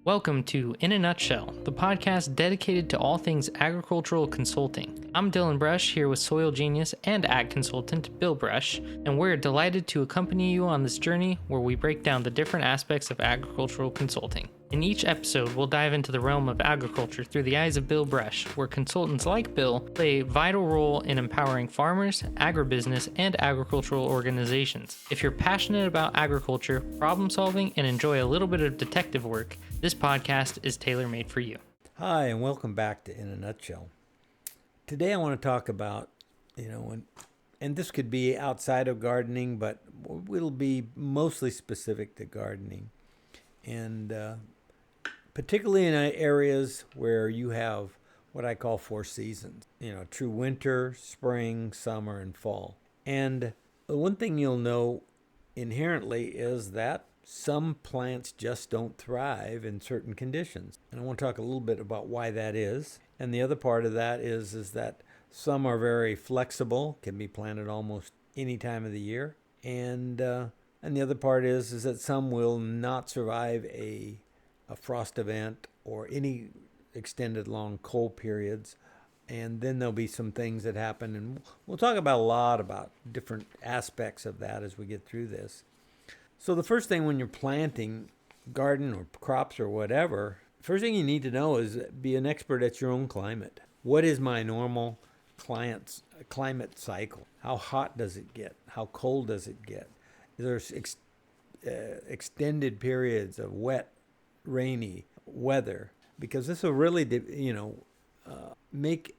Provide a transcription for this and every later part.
Welcome to In a Nutshell, the podcast dedicated to all things agricultural consulting. I'm Dylan Brush here with soil genius and ag consultant Bill Brush, and we're delighted to accompany you on this journey where we break down the different aspects of agricultural consulting. In each episode, we'll dive into the realm of agriculture through the eyes of Bill Brush, where consultants like Bill play a vital role in empowering farmers, agribusiness, and agricultural organizations. If you're passionate about agriculture, problem solving, and enjoy a little bit of detective work, this podcast is tailor-made for you. Hi, and welcome back to In a Nutshell. Today I want to talk about, and this could be outside of gardening, but it'll be mostly specific to gardening. And particularly in areas where you have what I call four seasons, true winter, spring, summer, and fall. And the one thing you'll know inherently is that some plants just don't thrive in certain conditions. And I want to talk a little bit about why that is. And the other part of that is that some are very flexible, can be planted almost any time of the year. And the other part is that some will not survive a frost event or any extended long cold periods. And then there'll be some things that happen. And we'll talk about a lot about different aspects of that as we get through this. So the first thing when you're planting garden or crops or whatever, first thing you need to know is be an expert at your own climate. What is my normal climate cycle? How hot does it get? How cold does it get? There's extended periods of wet, rainy weather, because this will really, make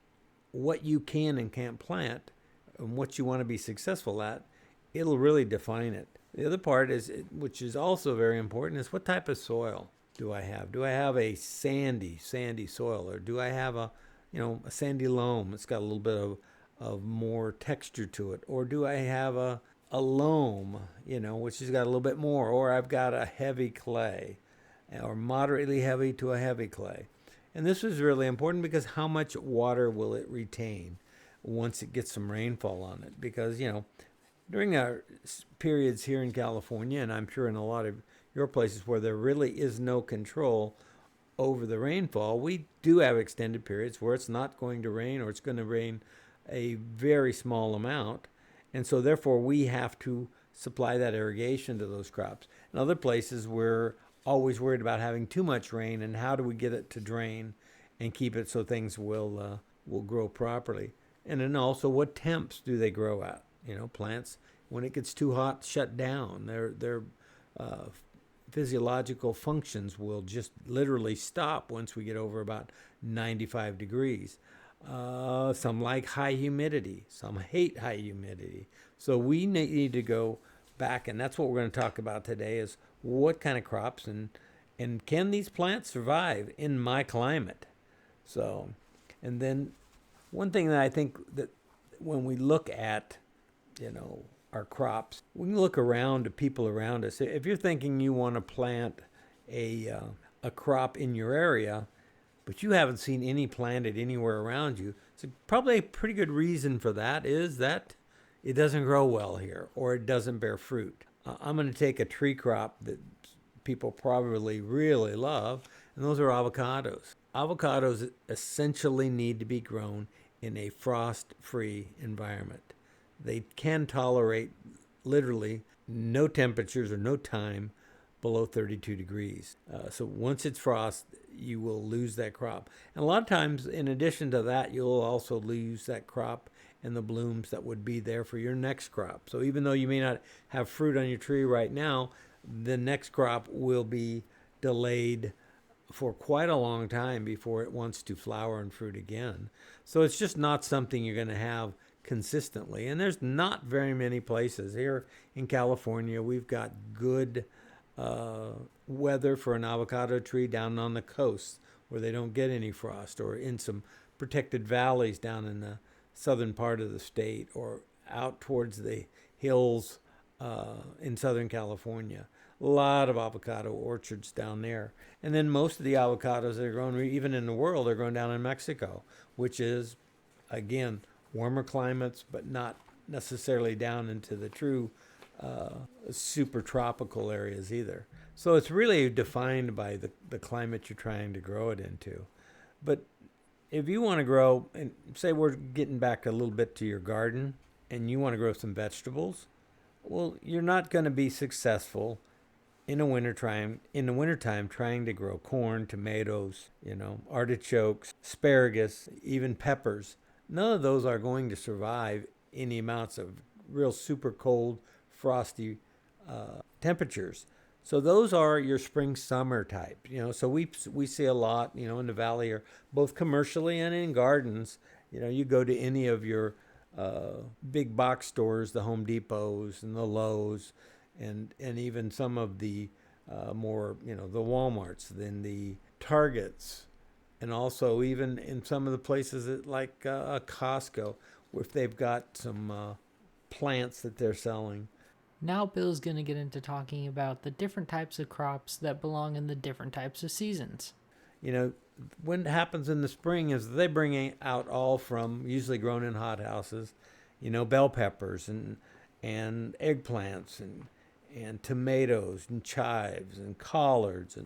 what you can and can't plant and what you want to be successful at. It'll really define it. The other part is, which is also very important, is what type of soil do I have? Do I have a sandy soil, or do I have a sandy loam? It's got a little bit of more texture to it, or do I have a loam, which has got a little bit more, or I've got a heavy clay, or moderately heavy to a heavy clay. And this is really important because how much water will it retain once it gets some rainfall on it? Because, during our periods here in California, and I'm sure in a lot of your places where there really is no control over the rainfall, we do have extended periods where it's not going to rain, or it's going to rain a very small amount. And so therefore we have to supply that irrigation to those crops. In other places, we're always worried about having too much rain, and how do we get it to drain and keep it so things will grow properly. And then also, what temps do they grow at? Plants, when it gets too hot, shut down. Their physiological functions will just literally stop once we get over about 95 degrees. Some like high humidity. Some hate high humidity. So we need to go back, and that's what we're going to talk about today, is what kind of crops and can these plants survive in my climate? So, and then one thing that I think that when we look at our crops, we can look around to people around us. If you're thinking you want to plant a crop in your area, but you haven't seen any planted anywhere around you, so probably a pretty good reason for that is that it doesn't grow well here, or it doesn't bear fruit. I'm going to take a tree crop that people probably really love, and those are avocados. Avocados essentially need to be grown in a frost-free environment. They can tolerate literally no temperatures or no time below 32 degrees. So once it's frost, you will lose that crop. And a lot of times, in addition to that, you'll also lose that crop and the blooms that would be there for your next crop. So even though you may not have fruit on your tree right now, the next crop will be delayed for quite a long time before it wants to flower and fruit again. So it's just not something you're going to have consistently. And there's not very many places. Here in California, we've got good weather for an avocado tree down on the coast where they don't get any frost, or in some protected valleys down in the southern part of the state, or out towards the hills in Southern California. A lot of avocado orchards down there. And then most of the avocados that are grown, even in the world, are grown down in Mexico, which is, again, warmer climates, but not necessarily down into the true super tropical areas either. So it's really defined by the climate you're trying to grow it into. But if you want to grow, and say we're getting back a little bit to your garden, and you want to grow some vegetables, well, you're not going to be successful in the wintertime trying to grow corn, tomatoes, artichokes, asparagus, even peppers. None of those are going to survive any amounts of real super cold, frosty temperatures. So those are your spring summer type. So we see a lot, in the valley, or both commercially and in gardens. You go to any of your big box stores, the Home Depots and the Lowe's, and even some of the more, the Walmarts, then the Targets, and also even in some of the places like Costco, if they've got some plants that they're selling. Now Bill's going to get into talking about the different types of crops that belong in the different types of seasons. What happens in the spring is they bring out all from usually grown in hothouses, bell peppers and eggplants and tomatoes and chives and collards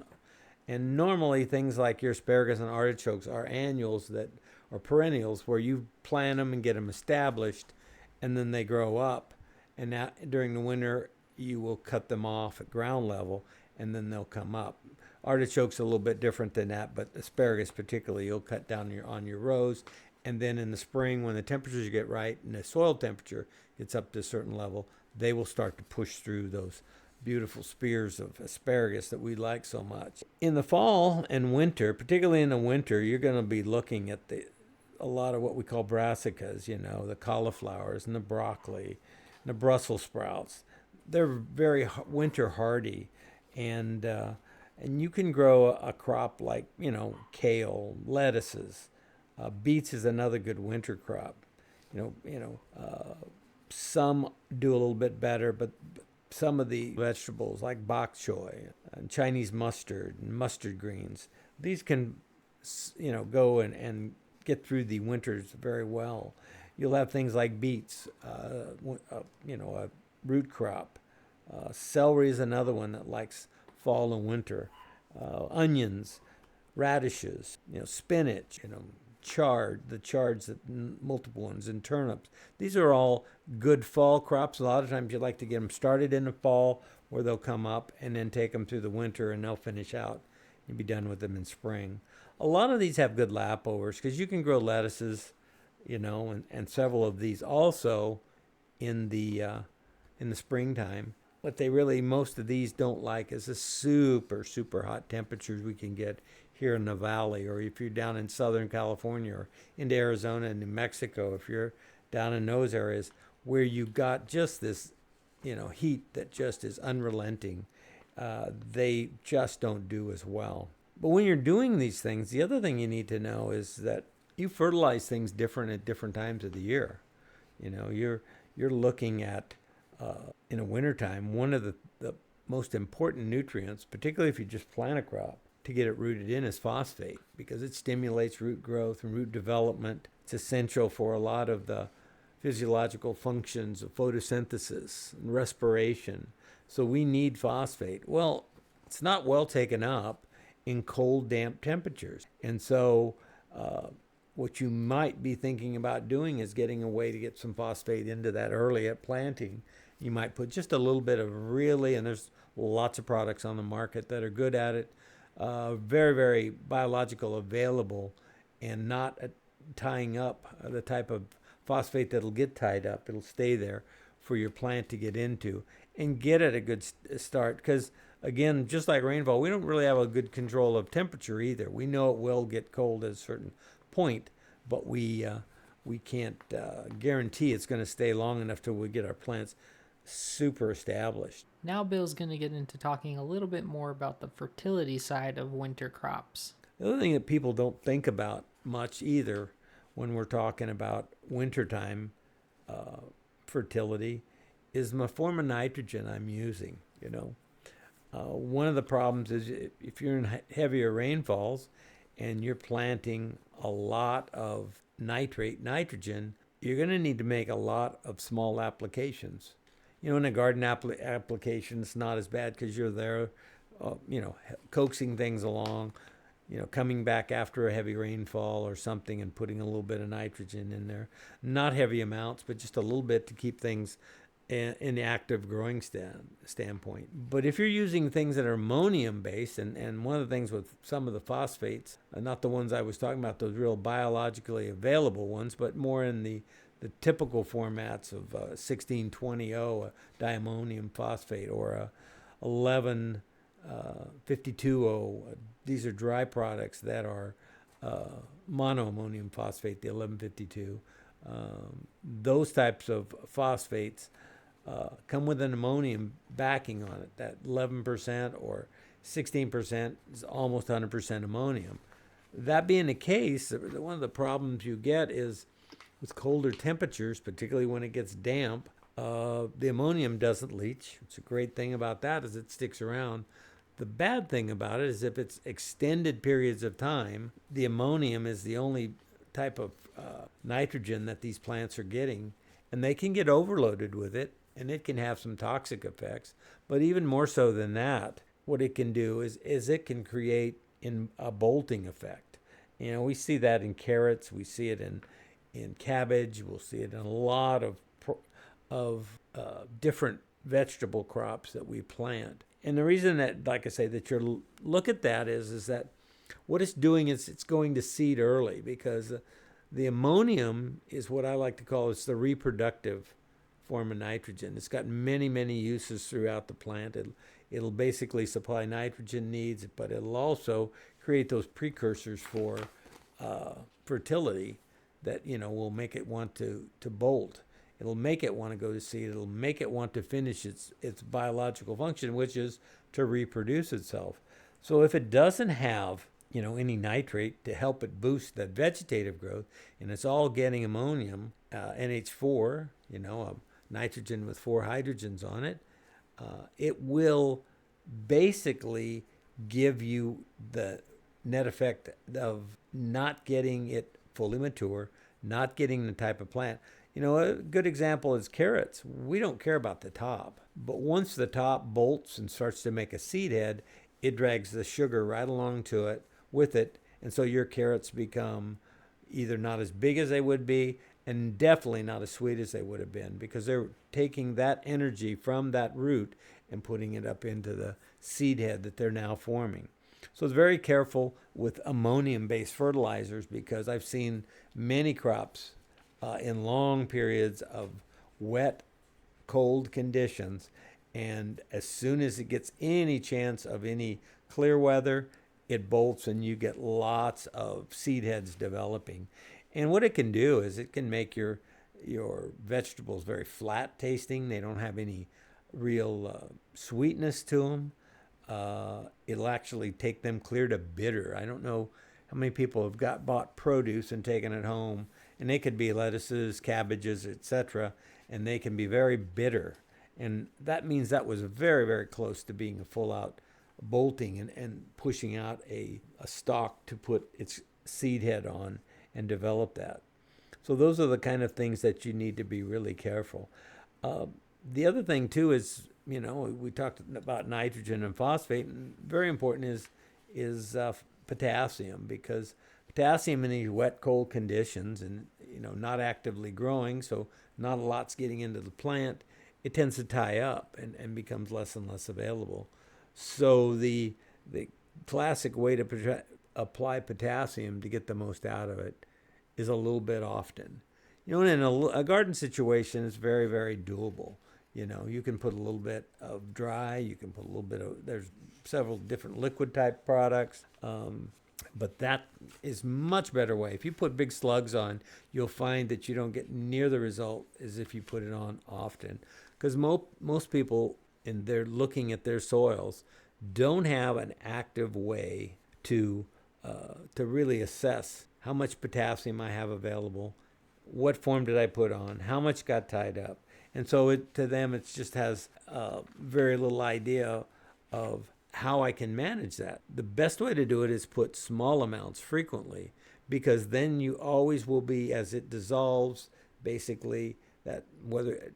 and normally things like your asparagus and artichokes are annuals that are perennials where you plant them and get them established and then they grow up. And now during the winter, you will cut them off at ground level, and then they'll come up. Artichokes a little bit different than that, but asparagus particularly, you'll cut down on your rows, and then in the spring, when the temperatures get right and the soil temperature gets up to a certain level, they will start to push through those beautiful spears of asparagus that we like so much. In the fall and winter, particularly in the winter, you're going to be looking at a lot of what we call brassicas, the cauliflowers and the broccoli, the Brussels sprouts. They're very winter hardy, and you can grow a crop like kale, lettuces, beets is another good winter crop. Some do a little bit better, but some of the vegetables like bok choy and Chinese mustard and mustard greens, these can go and get through the winters very well. You'll have things like beets, a root crop. Celery is another one that likes fall and winter. Onions, radishes, spinach, chards, multiple ones, and turnips. These are all good fall crops. A lot of times you like to get them started in the fall where they'll come up and then take them through the winter and they'll finish out. You'll be done with them in spring. A lot of these have good lapovers because you can grow lettuces, and several of these also in the springtime. What most of these don't like is the super, super hot temperatures we can get here in the valley, or if you're down in Southern California or into Arizona and New Mexico, if you're down in those areas where you got just this, heat that just is unrelenting, they just don't do as well. But when you're doing these things, the other thing you need to know is that you fertilize things different at different times of the year. You're looking at in the wintertime, one of the most important nutrients, particularly if you just plant a crop, to get it rooted in is phosphate because it stimulates root growth and root development. It's essential for a lot of the physiological functions of photosynthesis and respiration. So we need phosphate. Well, it's not well taken up in cold, damp temperatures. And so what you might be thinking about doing is getting a way to get some phosphate into that early at planting. You might put just a little bit of and there's lots of products on the market that are good at it, very, very biological available, and not tying up the type of phosphate that'll get tied up. It'll stay there for your plant to get into and get at a good start. Because again, just like rainfall, we don't really have a good control of temperature either. We know it will get cold at a certain point, but we can't guarantee it's going to stay long enough till we get our plants super established. Now Bill's going to get into talking a little bit more about the fertility side of winter crops. The other thing that people don't think about much either when we're talking about wintertime fertility is my form of nitrogen I'm using. One of the problems is if you're in heavier rainfalls and you're planting a lot of nitrogen, you're going to need to make a lot of small applications. In a garden application, it's not as bad because you're there coaxing things along, coming back after a heavy rainfall or something and putting a little bit of nitrogen in there. Not heavy amounts, but just a little bit to keep things in the active growing standpoint. But if you're using things that are ammonium based, and one of the things with some of the phosphates, not the ones I was talking about, those real biologically available ones, but more in the typical formats of 1620O, a diammonium phosphate, or a 1152O. These are dry products that are monoammonium phosphate, the 1152. Those types of phosphates come with an ammonium backing on it. That 11% or 16% is almost 100% ammonium. That being the case, one of the problems you get is with colder temperatures, particularly when it gets damp, the ammonium doesn't leach. It's a great thing about that is it sticks around. The bad thing about it is if it's extended periods of time, the ammonium is the only type of nitrogen that these plants are getting, and they can get overloaded with it, and it can have some toxic effects. But even more so than that, what it can do is it can create a bolting effect. We see that in carrots, we see it in cabbage, we'll see it in a lot of different vegetable crops that we plant. And the reason that, like I say, that you look at that is that what it's doing is it's going to seed early, because the ammonium is what I like to call it's the reproductive form of nitrogen. It's got many, many uses throughout the plant. It'll basically supply nitrogen needs, but it'll also create those precursors for fertility that will make it want to bolt. It'll make it want to go to seed. It'll make it want to finish its biological function, which is to reproduce itself. So if it doesn't have any nitrate to help it boost that vegetative growth, and it's all getting ammonium, NH4, nitrogen with 4 hydrogens on it, it will basically give you the net effect of not getting it fully mature, not getting the type of plant. A good example is carrots. We don't care about the top, but once the top bolts and starts to make a seed head, it drags the sugar right along with it, and so your carrots become either not as big as they would be, and definitely not as sweet as they would have been, because they're taking that energy from that root and putting it up into the seed head that they're now forming. So it's very careful with ammonium-based fertilizers, because I've seen many crops in long periods of wet, cold conditions, and as soon as it gets any chance of any clear weather, it bolts and you get lots of seed heads developing. And what it can do is it can make your vegetables very flat tasting. They don't have any real sweetness to them. It'll actually take them clear to bitter. I don't know how many people have bought produce and taken it home, and they could be lettuces, cabbages, etc., and they can be very bitter. And that means that was very, very close to being a full-out bolting and pushing out a stalk to put its seed head on and develop that. So those are the kind of things that you need to be really careful. The other thing, too, is, we talked about nitrogen and phosphate, and very important is potassium, because potassium in these wet, cold conditions and, not actively growing, so not a lot's getting into the plant, it tends to tie up and becomes less and less available. So the classic way to apply potassium to get the most out of it is a little bit often. And in a garden situation, it's very, very doable. You can put a little bit of dry, you can put a little bit of, there's several different liquid type products, but that is much better way. If you put big slugs on, you'll find that you don't get near the result as if you put it on often, because most people, and they're looking at their soils, don't have an active way to really assess how much potassium I have available, what form did I put on, how much got tied up. And so to them, it just has very little idea of how I can manage that. The best way to do it is put small amounts frequently, because then you always will be, as it dissolves, basically, that whether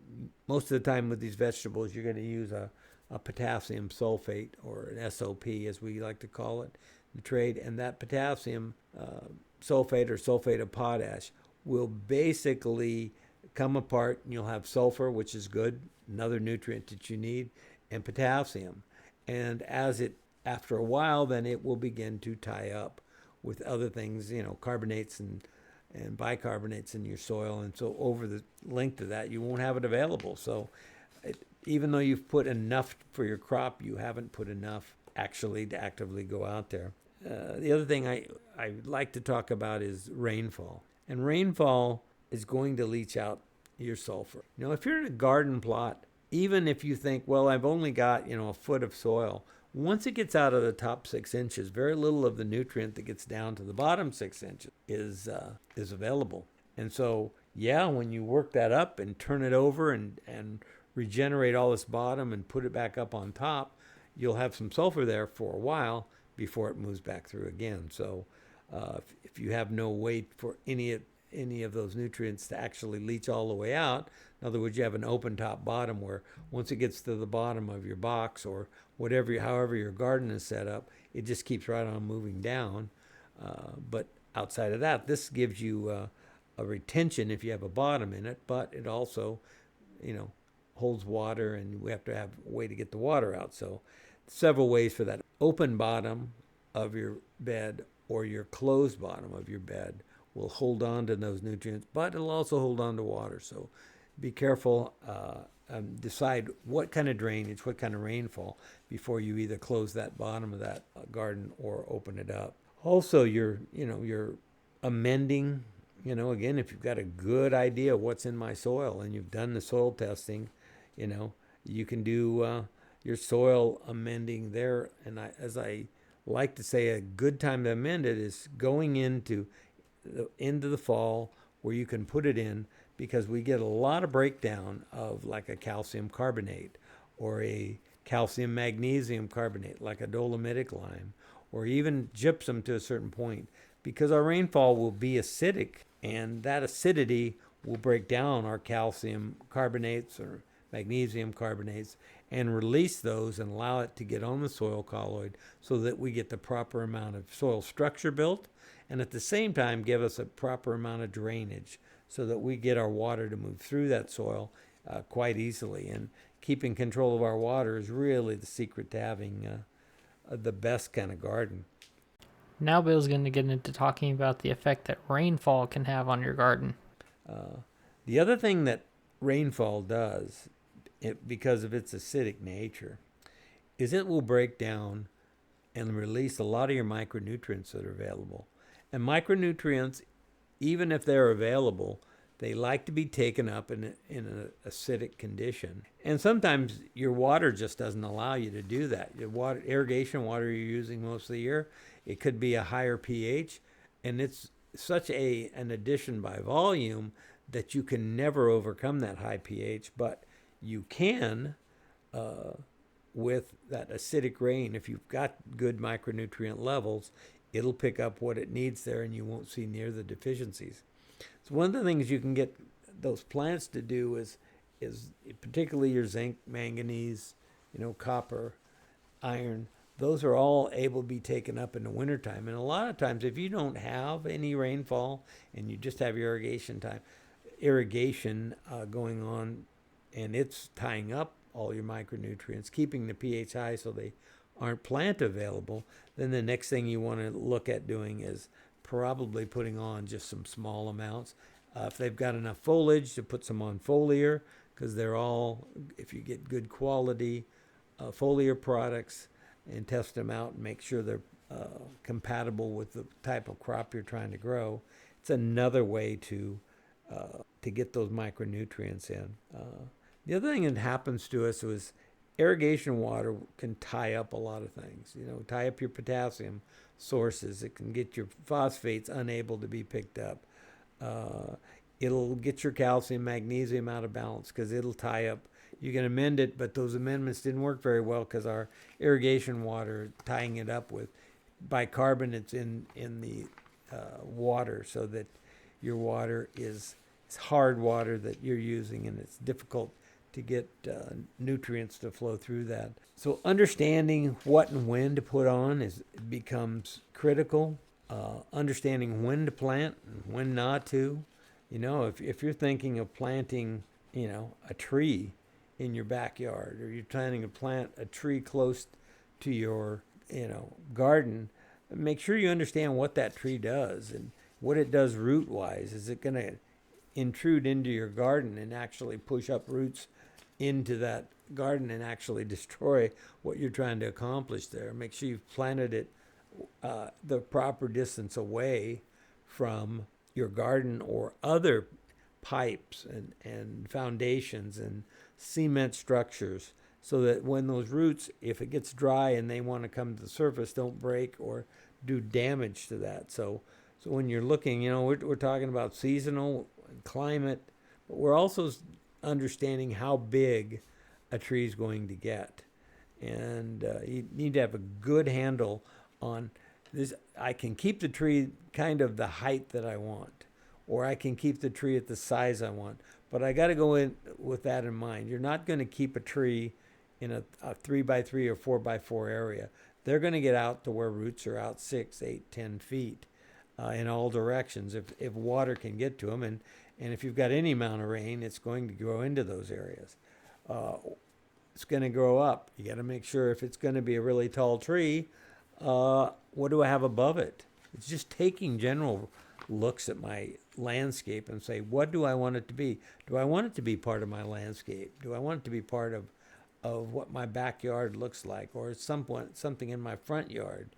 most of the time with these vegetables, you're going to use a a potassium sulfate, or an SOP as we like to call it in the trade. And that potassium sulfate or sulfate of potash will basically come apart, and you'll have sulfur, which is good, another nutrient that you need, and potassium. And after a while, then it will begin to tie up with other things, carbonates and bicarbonates in your soil. And so over the length of that, you won't have it available. So even though you've put enough for your crop, you haven't put enough actually to actively go out there. The other thing I like to talk about is rainfall. And rainfall is going to leach out your sulfur. If you're in a garden plot, even if you think, well, I've only got, a foot of soil, once it gets out of the top 6 inches, very little of the nutrient that gets down to the bottom 6 inches is available. And so, when you work that up and turn it over and regenerate all this bottom and put it back up on top, you'll have some sulfur there for a while before it moves back through again. So if you have no way for any of those nutrients to actually leach all the way out, in other words, you have an open top bottom where once it gets to the bottom of your box or however your garden is set up, it just keeps right on moving down. But outside of that, this gives you a retention if you have a bottom in it, but it also, holds water, and we have to have a way to get the water out. So several ways for that. Open bottom of your bed or your closed bottom of your bed will hold on to those nutrients, but it'll also hold on to water. So be careful, decide what kind of drainage, what kind of rainfall before you either close that bottom of that garden or open it up. Also, you're amending, again, if you've got a good idea of what's in my soil and you've done the soil testing, you can do your soil amending there. And as I like to say, a good time to amend it is going into the fall where you can put it in, because we get a lot of breakdown of like a calcium carbonate or a calcium magnesium carbonate, like a dolomitic lime, or even gypsum to a certain point, because our rainfall will be acidic, and that acidity will break down our calcium carbonates or magnesium carbonates and release those and allow it to get on the soil colloid so that we get the proper amount of soil structure built, and at the same time give us a proper amount of drainage so that we get our water to move through that soil quite easily. And keeping control of our water is really the secret to having the best kind of garden. Now Bill's going to get into talking about the effect that rainfall can have on your garden. The other thing that rainfall does, because of its acidic nature, is it will break down and release a lot of your micronutrients that are available. And micronutrients, even if they're available, they like to be taken up in an acidic condition. And sometimes your water just doesn't allow you to do that. Your water, irrigation water you're using most of the year, it could be a higher pH, and it's such an addition by volume that you can never overcome that high pH, but you can with that acidic rain. If you've got good micronutrient levels, it'll pick up what it needs there, and you won't see near the deficiencies. So one of the things you can get those plants to do is particularly your zinc, manganese, copper, iron. Those are all able to be taken up in the wintertime. And a lot of times, if you don't have any rainfall and you just have your irrigation going on, and it's tying up all your micronutrients, keeping the pH high so they aren't plant available, then the next thing you want to look at doing is probably putting on just some small amounts. If they've got enough foliage, to put some on foliar, because they're all, if you get good quality foliar products and test them out and make sure they're compatible with the type of crop you're trying to grow, it's another way to get those micronutrients in. The other thing that happens to us is irrigation water can tie up a lot of things. Tie up your potassium sources. It can get your phosphates unable to be picked up. It'll get your calcium, magnesium out of balance because it'll tie up. You can amend it, but those amendments didn't work very well because our irrigation water, tying it up with bicarbonates in the water, so that your water is hard water that you're using, and it's difficult to get nutrients to flow through that. So understanding what and when to put on becomes critical. Understanding when to plant and when not to. You know, if you're thinking of planting, you know, a tree in your backyard, or you're planning to plant a tree close to your, you know, garden, make sure you understand what that tree does and what it does root wise. Is it going to intrude into your garden and actually push up roots into that garden and actually destroy what you're trying to accomplish there? Make sure you've planted it the proper distance away from your garden or other pipes and foundations and cement structures, so that when those roots, if it gets dry and they want to come to the surface, don't break or do damage to that. So when you're looking, you know, we're talking about seasonal climate, but we're also understanding how big a tree is going to get. And you need to have a good handle on this. I can keep the tree kind of the height that I want, or I can keep the tree at the size I want. But I got to go in with that in mind. You're not going to keep a tree in a 3x3 or 4x4 area. They're going to get out to where roots are out 6, 8, 10 feet in all directions if water can get to them. And if you've got any amount of rain, it's going to grow into those areas. It's going to grow up. You got to make sure, if it's going to be a really tall tree, what do I have above it? It's just taking general looks at my landscape and say, what do I want it to be? Do I want it to be part of my landscape? Do I want it to be part of what my backyard looks like, or something in my front yard?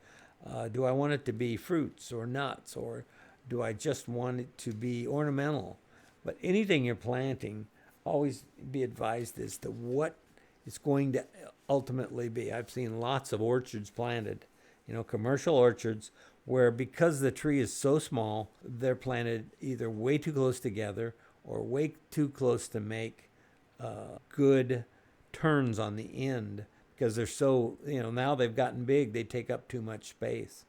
Do I want it to be fruits or nuts, or do I just want it to be ornamental? But anything you're planting, always be advised as to what it's going to ultimately be. I've seen lots of orchards planted, you know, commercial orchards, where because the tree is so small, they're planted either way too close together or way too close to make good turns on the end, because they're so, you know, now they've gotten big, they take up too much space.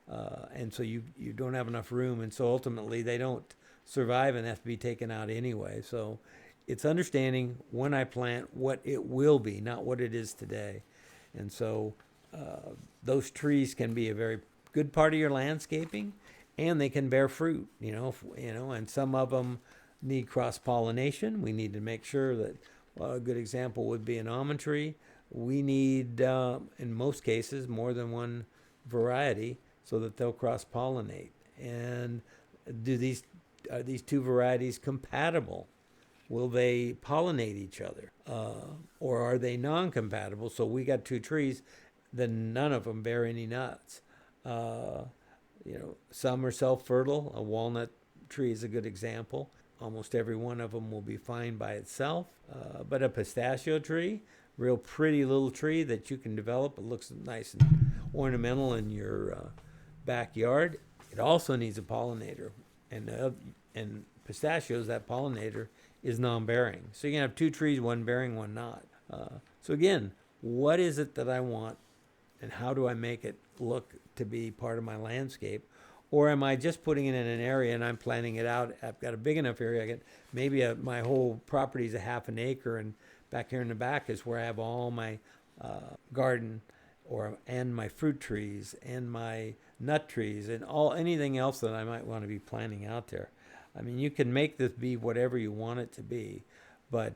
And so you don't have enough room, and so ultimately they don't survive and have to be taken out anyway. So it's understanding when I plant what it will be, not what it is today. And so those trees can be a very good part of your landscaping, and they can bear fruit, and some of them need cross-pollination. We need to make sure that, a good example would be an almond tree. We need, in most cases, more than one variety so that they'll cross-pollinate. And are these two varieties compatible? Will they pollinate each other? Or are they non-compatible? So we got two trees, then none of them bear any nuts. Some are self-fertile. A walnut tree is a good example. Almost every one of them will be fine by itself. But a pistachio tree, real pretty little tree that you can develop. It looks nice and ornamental in your backyard. It also needs a pollinator. And pistachios, that pollinator is non-bearing. So you can have two trees, one bearing, one not. So again, what is it that I want, and how do I make it look to be part of my landscape? Or am I just putting it in an area and I'm planning it out? I've got a big enough area. My whole property is a half an acre, and back here in the back is where I have all my garden and my fruit trees and my nut trees and anything else that I might want to be planting out there. I mean, you can make this be whatever you want it to be, but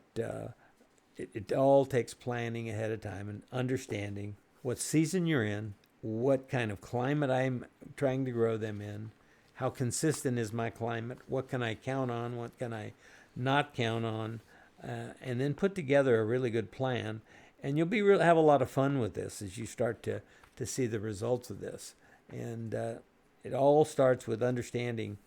it all takes planning ahead of time and understanding what season you're in, what kind of climate I'm trying to grow them in, how consistent is my climate, what can I count on, what can I not count on, and then put together a really good plan. And you'll have a lot of fun with this as you start to see the results of this. And it all starts with understanding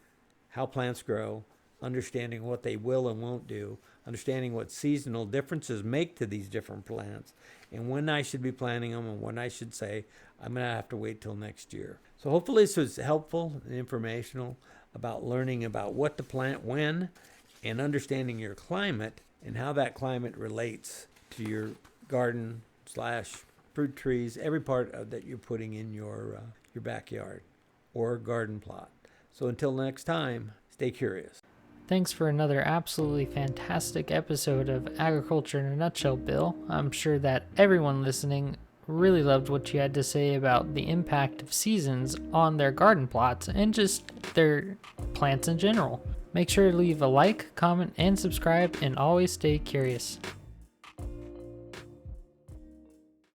how plants grow, understanding what they will and won't do, understanding what seasonal differences make to these different plants, and when I should be planting them and when I should say, I'm going to have to wait till next year. So hopefully this was helpful and informational about learning about what to plant when, and understanding your climate and how that climate relates to your garden / fruit trees, every part of that you're putting in your backyard or garden plot. So until next time, stay curious. Thanks for another absolutely fantastic episode of Agriculture in a Nutshell, Bill. I'm sure that everyone listening really loved what you had to say about the impact of seasons on their garden plots and just their plants in general. Make sure to leave a like, comment, and subscribe, and always stay curious.